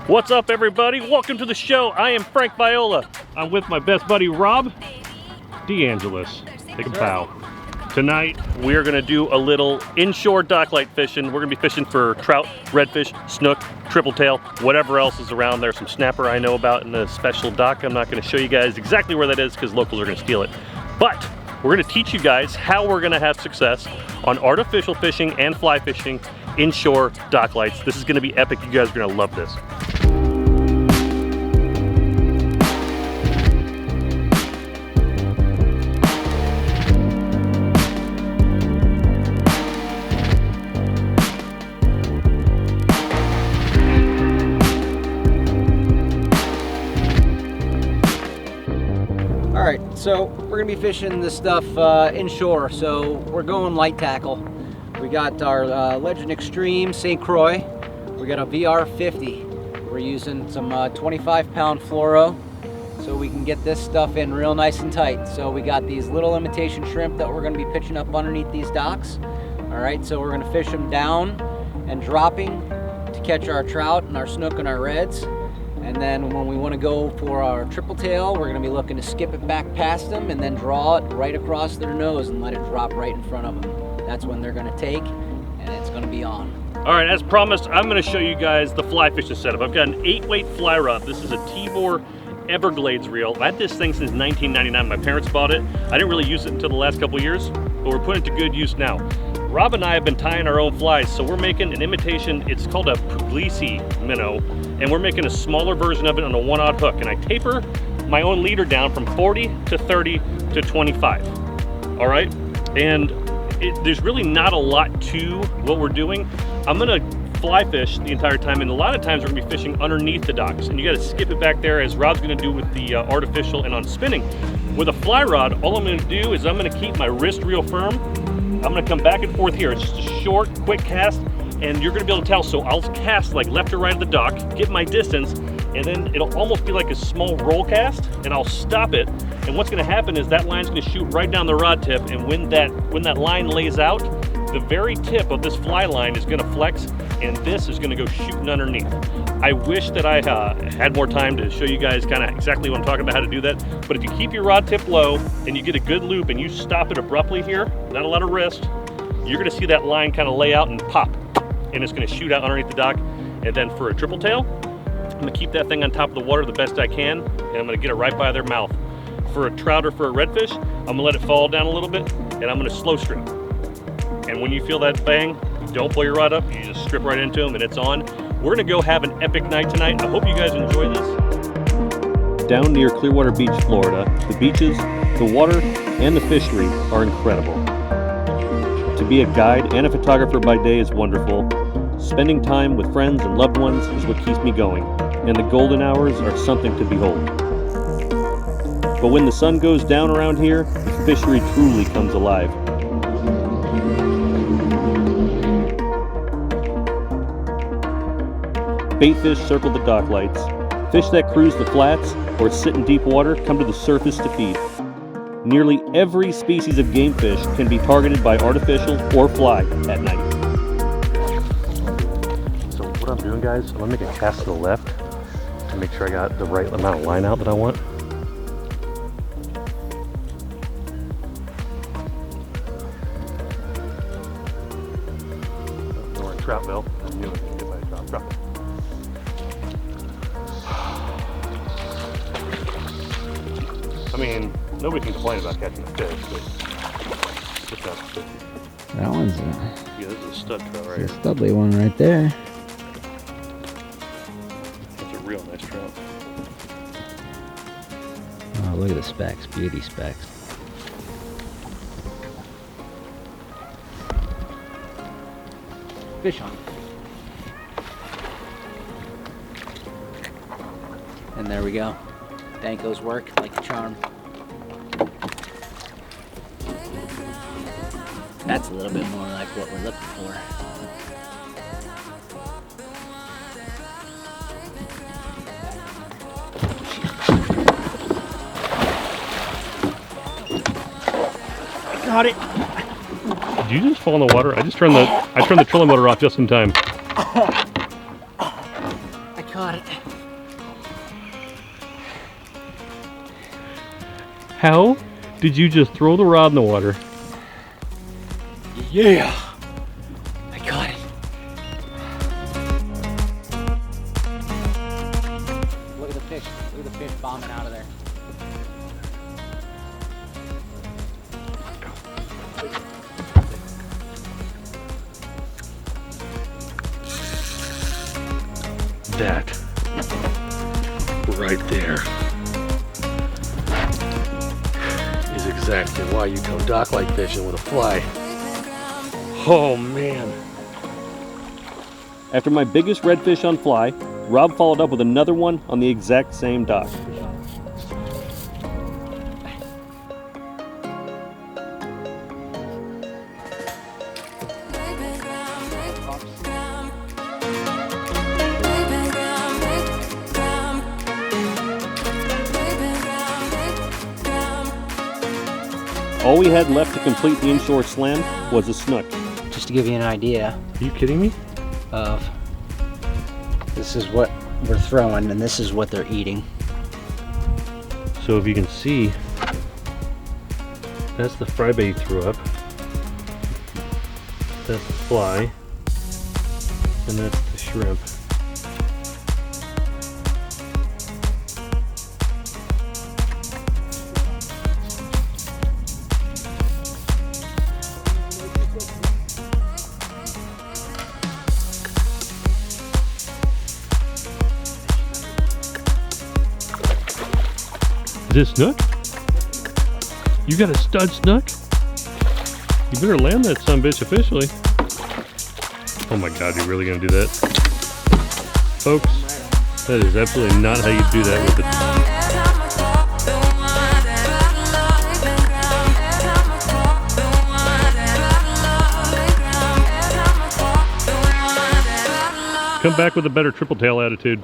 What's up, everybody? Welcome to the show. I am Frank Viola. I'm with my best buddy, Rob DeAngelis. Take a bow. Tonight, we are gonna do a little inshore docklight fishing. We're gonna be fishing for trout, redfish, snook, tripletail, whatever else is around there. Some snapper I know about in a special dock. I'm not gonna show you guys exactly where that is because locals are gonna steal it. But we're gonna teach you guys how we're gonna have success on artificial fishing and fly fishing inshore docklights. This is gonna be epic. You guys are gonna love this. Alright, so we're going to be fishing this stuff inshore, so we're going light tackle. We got our Legend Extreme St. Croix. We got a VR50. We're using some 25-pound fluoro so we can get this stuff in real nice and tight. So we got these little imitation shrimp that we're going to be pitching up underneath these docks. Alright, so we're going to fish them down and dropping to catch our trout and our snook and our reds. And then when we want to go for our triple tail, we're going to be looking to skip it back past them and then draw it right across their nose and let it drop right in front of them. That's when they're going to take, and it's going to be on. All right, as promised, I'm going to show you guys the fly fishing setup. I've got an 8-weight fly rod. This is a T-Bore Everglades reel. I've had this thing since 1999. My parents bought it. I didn't really use it until the last couple years, but we're putting it to good use now. Rob and I have been tying our own flies, so we're making an imitation. It's called a Puglisi minnow, and we're making a smaller version of it on a 1/0 hook. And I taper my own leader down from 40 to 30 to 25. All right, and there's really not a lot to what we're doing. I'm gonna fly fish the entire time, and a lot of times we're gonna be fishing underneath the docks, and you gotta skip it back there as Rob's gonna do with the artificial and on spinning. With a fly rod, all I'm gonna do is I'm gonna keep my wrist real firm. I'm gonna come back and forth here. It's just a short, quick cast, and you're gonna be able to tell. So I'll cast like left or right of the dock, get my distance, and then it'll almost be like a small roll cast, and I'll stop it. And what's gonna happen is that line's gonna shoot right down the rod tip, and when that line lays out, the very tip of this fly line is gonna flex, and this is gonna go shooting underneath. I wish that I had more time to show you guys kind of exactly what I'm talking about, how to do that. But if you keep your rod tip low and you get a good loop and you stop it abruptly here, not a lot of wrist, you're gonna see that line kind of lay out and pop, and it's gonna shoot out underneath the dock. And then for a triple tail, I'm gonna keep that thing on top of the water the best I can, and I'm gonna get it right by their mouth. For a trout or for a redfish, I'm gonna let it fall down a little bit, and I'm gonna slow strip. And when you feel that bang, don't pull your rod up, you just strip right into them and it's on. We're gonna go have an epic night tonight. I hope you guys enjoy this. Down near Clearwater Beach, Florida, the beaches, the water, and the fishery are incredible. To be a guide and a photographer by day is wonderful. Spending time with friends and loved ones is what keeps me going, and the golden hours are something to behold. But when the sun goes down around here, the fishery truly comes alive. Bait fish circle the dock lights. Fish that cruise the flats or sit in deep water come to the surface to feed. Nearly every species of game fish can be targeted by artificial or fly at night. So what I'm doing, guys, I'm gonna make a cast to the left to make sure I got the right amount of line out that I want. We're in Troutville. I knew it could get by a trout. I mean, nobody can complain about catching a fish, but what's that? That one's Yeah, this is a stud trout right here. a studly one right there. That's a real nice trout. Oh, look at the specks, beauty specks. Fish on. And there we go. Danco's work like a charm. That's a little bit more like what we're looking for. Got it. Did you just fall in the water? I turned the trolling motor off just in time. I caught got it. How did you just throw the rod in the water? Yeah! I got it. Look at the fish. Look at the fish bombing out of there. That right there is exactly why you come dock light fishing with a fly. Oh man. After my biggest redfish on fly, Rob followed up with another one on the exact same dock. All we had left to complete the inshore slam was a snook. Just to give you an idea Are you kidding me? of this is what we're throwing and this is what they're eating. So if you can see, that's the fry bait he threw up. That's the fly. And that's the shrimp. Is this snook? You got a stud snook? You better land that sumbitch officially. Oh my god, you're really gonna do that? Folks, that is absolutely not how you do that with it. Come back with a better triple tail attitude.